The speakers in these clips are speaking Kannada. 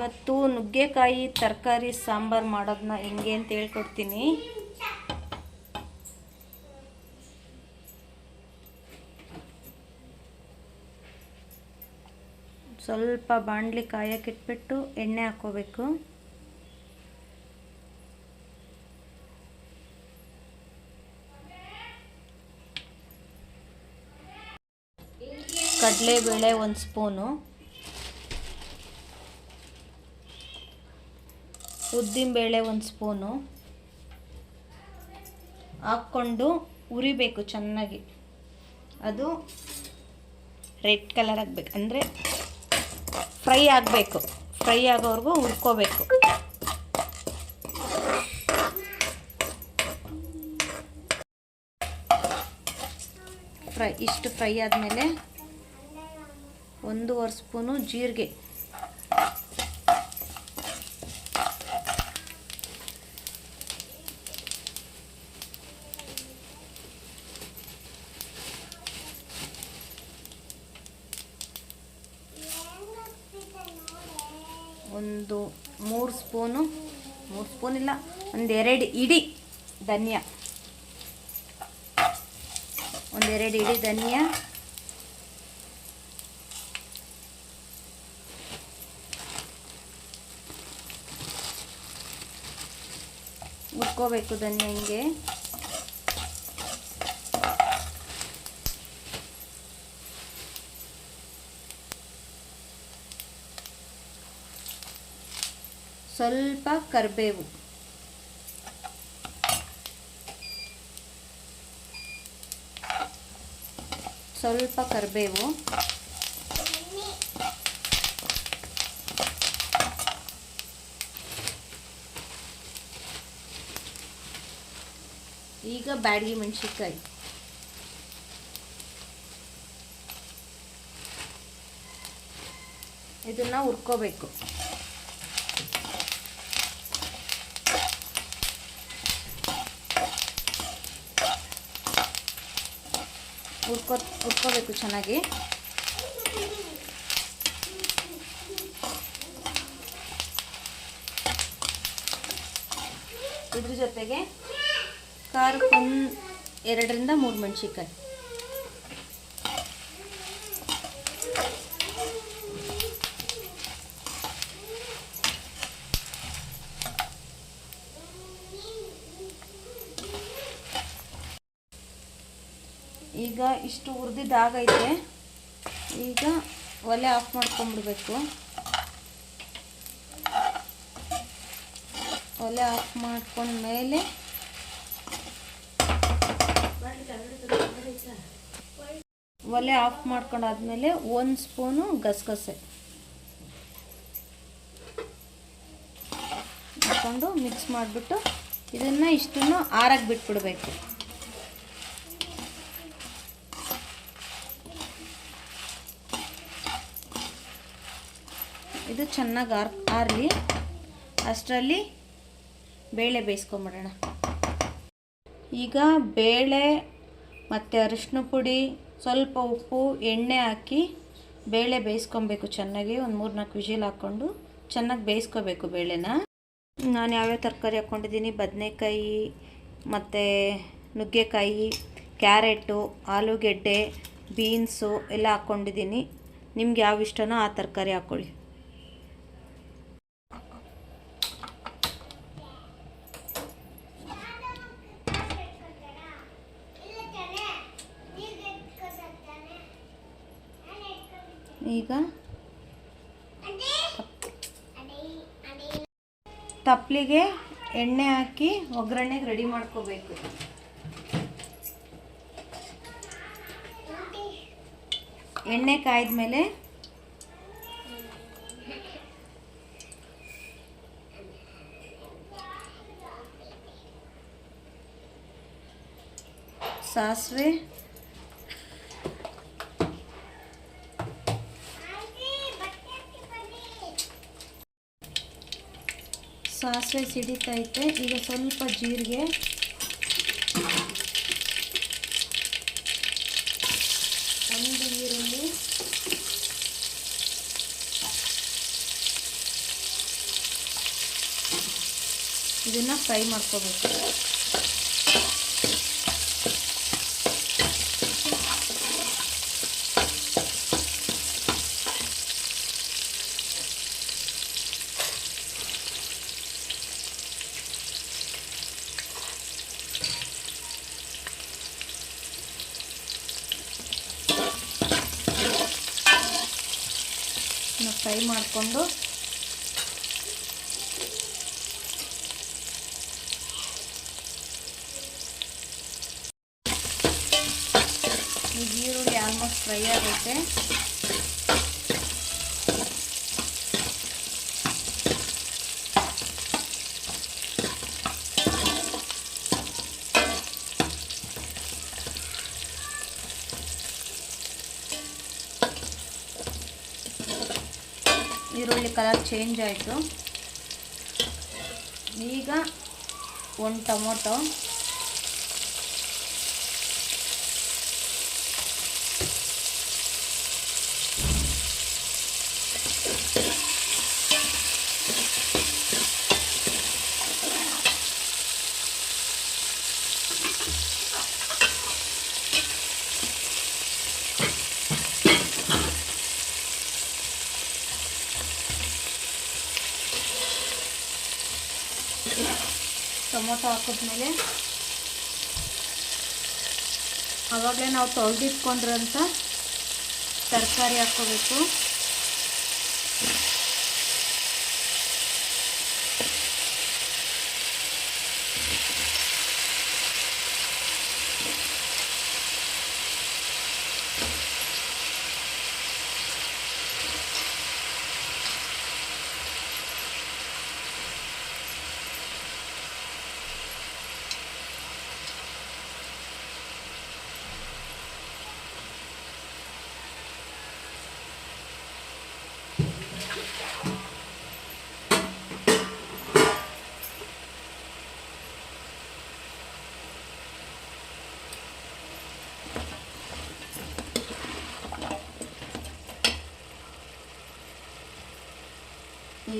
ಇವತ್ತು ನುಗ್ಗೆಕಾಯಿ ತರಕಾರಿ ಸಾಂಬಾರು ಮಾಡೋದನ್ನ ಹೆಂಗೆ ಅಂತ ಹೇಳ್ಕೊಡ್ತೀನಿ. ಸ್ವಲ್ಪ ಬಾಣಲಿ ಕಾಯಕ್ಕೆ ಇಟ್ಬಿಟ್ಟು ಎಣ್ಣೆ ಹಾಕೋಬೇಕು. ಕಡಲೆಬೇಳೆ 1 ಸ್ಪೂನು, ಉದ್ದಿನಬೇಳೆ 1 ಸ್ಪೂನು ಹಾಕ್ಕೊಂಡು ಉರಿಬೇಕು ಚೆನ್ನಾಗಿ. ಅದು ರೆಡ್ ಕಲರ್ ಆಗಬೇಕು, ಅಂದರೆ ಫ್ರೈ ಆಗಬೇಕು. ಫ್ರೈ ಆಗೋವರೆಗೂ ಹುರ್ಕೋಬೇಕು. ಇಷ್ಟು ಫ್ರೈ ಆದಮೇಲೆ 1.5 ಸ್ಪೂನು ಜೀರಿಗೆ, ಒಂದು 3 ಸ್ಪೂನು, 3 ಸ್ಪೂನ್ ಇಲ್ಲ, 1-2 ಇಡಿ ಧನಿಯಾ, 1-2 ಇಡಿ ಧನಿಯಾ, ಹುರ್ಕೋಬೇಕು ಧನಿಯಾ ಹಿಂಗೆ. ಸ್ವಲ್ಪ ಕರಿಬೇವು, ಸ್ವಲ್ಪ ಕರಿಬೇವು, ಈಗ ಬ್ಯಾಡಗಿ ಮೆಣಸಿನ್ಕಾಯಿ, ಇದನ್ನ ಹುರ್ಕೋಬೇಕು. ಹುರ್ಕೋಬೇಕು ಚೆನ್ನಾಗಿ. ಇದ್ರ ಜೊತೆಗೆ ಖಾರಕ್ಕೆ 2-3 ಮೆಣಸಿನ್ಕಾಯಿ, ಈಗ ಇಷ್ಟು ಹುರಿದಿದ್ದಾಗೈತೆ. ಈಗ ಒಲೆ ಆಫ್ ಮಾಡ್ಕೊಂಡ್ಬಿಡ್ಬೇಕು. ಒಲೆ ಆಫ್ ಮಾಡ್ಕೊಂಡ್ಮೇಲೆ ಒಲೆ ಆಫ್ ಮಾಡ್ಕೊಂಡಾದ್ಮೇಲೆ 1 ಸ್ಪೂನು ಗಸಗಸೆ ಹಾಕ್ಕೊಂಡು ಮಿಕ್ಸ್ ಮಾಡಿಬಿಟ್ಟು ಇದನ್ನು ಇಷ್ಟನ್ನು ಆರಕ್ಕೆ ಬಿಟ್ಬಿಡ್ಬೇಕು. ಇದು ಚೆನ್ನಾಗಿ ಆರಲಿ. ಅಷ್ಟರಲ್ಲಿ ಬೇಳೆ ಬೇಯಿಸ್ಕೊಂಬಿಡೋಣ. ಈಗ ಬೇಳೆ ಮತ್ತು ಅರಿಶಿನ ಪುಡಿ, ಸ್ವಲ್ಪ ಉಪ್ಪು, ಎಣ್ಣೆ ಹಾಕಿ ಬೇಳೆ ಬೇಯಿಸ್ಕೊಬೇಕು ಚೆನ್ನಾಗಿ. ಒಂದು 3-4 ವಿಜಿಲ್ ಹಾಕ್ಕೊಂಡು ಚೆನ್ನಾಗಿ ಬೇಯಿಸ್ಕೋಬೇಕು ಬೇಳೆನ. ನಾನು ಯಾವ್ಯಾವ ತರಕಾರಿ ಹಾಕ್ಕೊಂಡಿದ್ದೀನಿ, ಬದನೆಕಾಯಿ ಮತ್ತು ನುಗ್ಗೆಕಾಯಿ, ಕ್ಯಾರೆಟು, ಆಲೂಗೆಡ್ಡೆ, ಬೀನ್ಸು ಎಲ್ಲ ಹಾಕ್ಕೊಂಡಿದ್ದೀನಿ. ನಿಮ್ಗೆ ಯಾವ ಇಷ್ಟನೋ ಆ ತರಕಾರಿ ಹಾಕ್ಕೊಳ್ಳಿ. ಈಗ ತಪ್ಪಲಿಗೆ ಎಣ್ಣೆ ಹಾಕಿ ಒಗ್ಗರಣೆಗೆ ರೆಡಿ ಮಾಡ್ಕೋಬೇಕು. ಎಣ್ಣೆ ಕಾಯ್ದ್ಮೇಲೆ ಸಾಸಿವೆ, ಸಾಸಿವೆ ಸಿಡಿತೈತೆ. ಈಗ ಸ್ವಲ್ಪ ಜೀರಿಗೆ, ಒಂದು ಈರುಳ್ಳಿ, ಇದನ್ನು ಫ್ರೈ ಮಾಡ್ಕೋಬೇಕು. ಫ್ರೈ ಮಾಡಿಕೊಂಡು ಈಗ ಈರುಳ್ಳಿ ಆಲ್ಮೋಸ್ಟ್ ಫ್ರೈ ಆಗೈತೆ. ಈರುಳ್ಳಿ ಕಲರ್ ಚೇಂಜ್ ಆಯಿತು. ಈಗ ಒಂದು ಟೊಮೊಟೊ, ಟೊಮೊಟೊ ಹಾಕಿದ್ಮೇಲೆ ಆವಾಗಲೇ ನಾವು ತೊಳೆದಿಟ್ಕೊಂಡಿರೋಂಥ ತರಕಾರಿ ಹಾಕ್ಕೋಬೇಕು.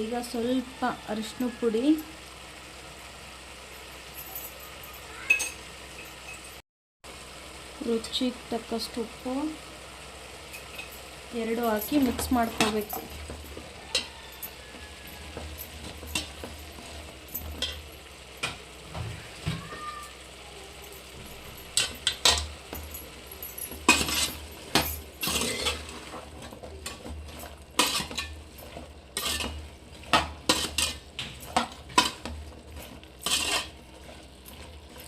ಈಗ ಸ್ವಲ್ಪ ಅರಿಶಿನ ಪುಡಿ, ರುಚಿಗೆ ತಕ್ಕಷ್ಟು ಉಪ್ಪು ಎರಡು ಹಾಕಿ ಮಿಕ್ಸ್ ಮಾಡ್ಕೋಬೇಕು.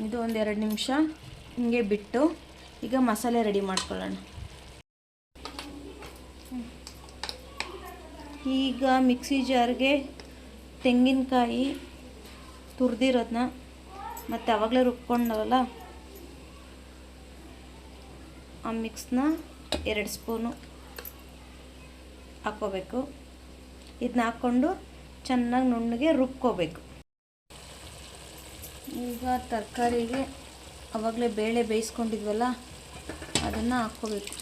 ಇದು ಒಂದು 2 ನಿಮಿಷ ಹಿಂಗೆ ಬಿಟ್ಟು ಈಗ ಮಸಾಲೆ ರೆಡಿ ಮಾಡ್ಕೊಳ್ಳೋಣ. ಈಗ ಮಿಕ್ಸಿ ಜಾರ್ಗೆ ತೆಂಗಿನಕಾಯಿ ತುರಿದಿರೋದನ್ನ ಮತ್ತು ಆವಾಗಲೇ ರುಬ್ಕೊಂಡವಲ್ಲ ಆ ಮಿಕ್ಸ್ನ 2 ಸ್ಪೂನು ಹಾಕ್ಕೋಬೇಕು. ಇದನ್ನ ಹಾಕ್ಕೊಂಡು ಚೆನ್ನಾಗಿ ನುಣ್ಣಗೆ ರುಬ್ಕೋಬೇಕು. ಈಗ ತರಕಾರಿಗೆ ಆವಾಗಲೇ ಬೇಳೆ ಬೇಯಿಸ್ಕೊಂಡಿದ್ವಲ್ಲ ಅದನ್ನು ಹಾಕ್ಕೋಬೇಕು.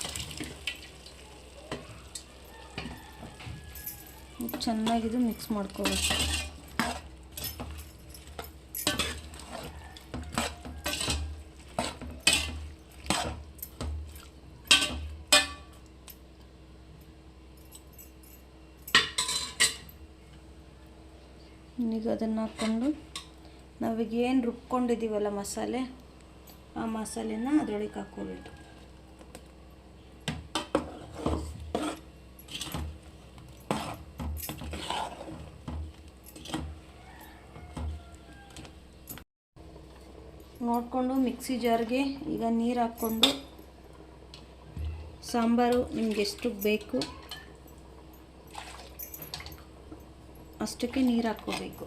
ಚೆನ್ನಾಗಿದು ಮಿಕ್ಸ್ ಮಾಡ್ಕೋಬೇಕು. ಈಗ ಅದನ್ನು ಹಾಕ್ಕೊಂಡು ನಾವೀಗ ಏನು ರುಬ್ಕೊಂಡಿದ್ದೀವಲ್ಲ ಮಸಾಲೆ, ಆ ಮಸಾಲೆನ ಅದರೊಳಗೆ ಹಾಕ್ಕೋಬೇಕು. ನೋಡಿಕೊಂಡು ಮಿಕ್ಸಿ ಜಾರ್ಗೆ ಈಗ ನೀರು ಹಾಕ್ಕೊಂಡು ಸಾಂಬಾರು ನಿಮ್ಗೆ ಎಷ್ಟು ಬೇಕು ಅಷ್ಟಕ್ಕೆ ನೀರು ಹಾಕ್ಕೋಬೇಕು.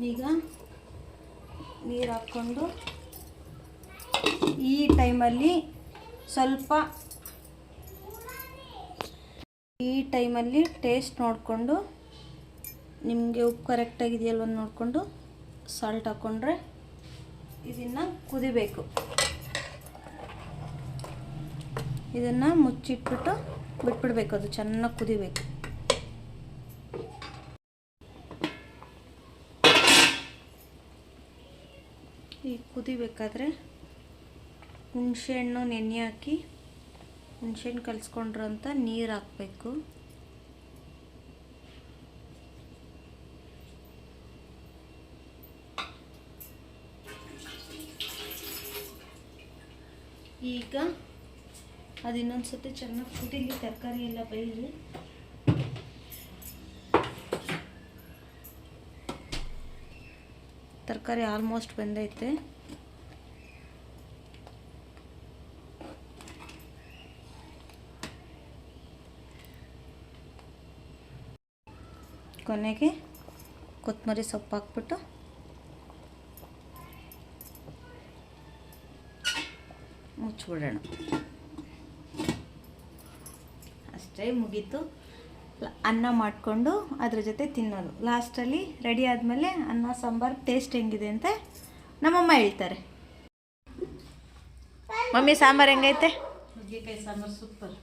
ಈಗ ನೀರು ಹಾಕ್ಕೊಂಡು ಈ ಟೈಮಲ್ಲಿ ಟೇಸ್ಟ್ ನೋಡಿಕೊಂಡು ನಿಮಗೆ ಉಪ್ಪು ಕರೆಕ್ಟಾಗಿದೆಯಲ್ವ ನೋಡಿಕೊಂಡು ಸಾಲ್ಟ್ ಹಾಕ್ಕೊಂಡ್ರೆ ಇದನ್ನು ಕುದಿಬೇಕು. ಇದನ್ನು ಮುಚ್ಚಿಟ್ಬಿಟ್ಟು ಬಿಟ್ಬಿಡ್ಬೇಕು, ಅದು ಚೆನ್ನಾಗಿ ಕುದಿಬೇಕು. ಈ ಕುದಿಬೇಕಾದ್ರೆ ಹುಣಸೆಹಣ್ಣು ನೆನೆ ಹಾಕಿ ಹುಣಸೆಹಣ್ಣು ಕಲಿಸ್ಕೊಂಡ್ರಂತ ನೀರು ಹಾಕಬೇಕು. ಈಗ ಅದು ಇನ್ನೊಂದು ಸತಿ ಚೆನ್ನಾಗಿ ಕುದೀಲಿ, ತರಕಾರಿ ಎಲ್ಲ ಬೇಯಲಿ. ತರಕಾರಿ ಆಲ್ಮೋಸ್ಟ್ ಬೆಂದೈತೆ. ಕೊನೆಗೆ ಕೊತ್ತಂಬರಿ ಸೊಪ್ಪು ಹಾಕ್ಬಿಟ್ಟು ಮುಚ್ಚಿಬಿಡೋಣ. ಅಷ್ಟೇ, ಮುಗೀತು. ಅನ್ನ ಮಾಡಿಕೊಂಡು ಅದ್ರ ಜೊತೆ ತಿನ್ನೋದು. ಲಾಸ್ಟಲ್ಲಿ ರೆಡಿ ಆದಮೇಲೆ ಅನ್ನ ಸಾಂಬಾರು ಟೇಸ್ಟ್ ಹೆಂಗಿದೆ ಅಂತ ನಮ್ಮಮ್ಮ ಹೇಳ್ತಾರೆ. ಮಮ್ಮಿ ಸಾಂಬಾರು ಹೆಂಗೈತೆ? ನುಗ್ಗೆಕಾಯಿ ಸಾಂಬಾರು ಸೂಪರ್.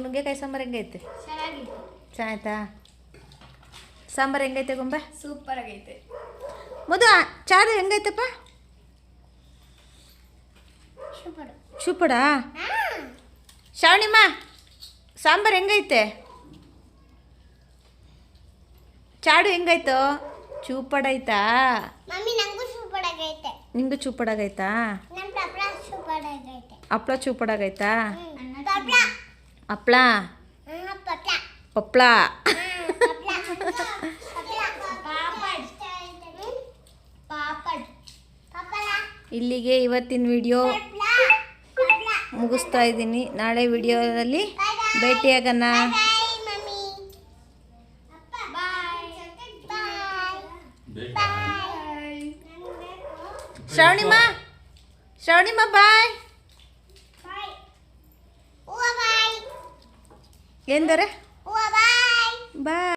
ನುಗ್ಗೆಕಾಯಿ ಸಾಂಬಾರು ಹೆಂಗೈತೆ? ಚೆನ್ನಾಯ್ತಾ? ಸಾಂಬಾರು ಹೆಂಗೈತೆ ಗೊಂಬೆ? ಸೂಪರ್ ಆಗೈತೆ. ಮದು ಚಾರು ಹೆಂಗೈತಪ್ಪ? ಸೂಪರಾ? ಶ್ರಾವಣಿಮ್ಮ ಸಾಂಬಾರು ಹೆಂಗೈತೆ? ಚಾಡು ಹೆಂಗಾಯ್ತು? ಚೂಪಡಾಯ್ತಾ? ನಿಂಗೂ ಚೂಪಡಾಗೈತಾ? ಹಪ್ಳ ಚೂಪಡಾಗೈತಾ? ಹಪ್ಳ ಪಪ್ಳ. ಇಲ್ಲಿಗೆ ಇವತ್ತಿನ ವಿಡಿಯೋ ಮುಗಿಸ್ತಾ ಇದ್ದೀನಿ. ನಾಳೆ ವಿಡಿಯೋದಲ್ಲಿ ಭೇಟಿಯಾಗೋಣ. ಶ್ರಾವಣಿಮ್ಮ ಬಾಯ್. ಎಂದರೆ ಬಾಯ್.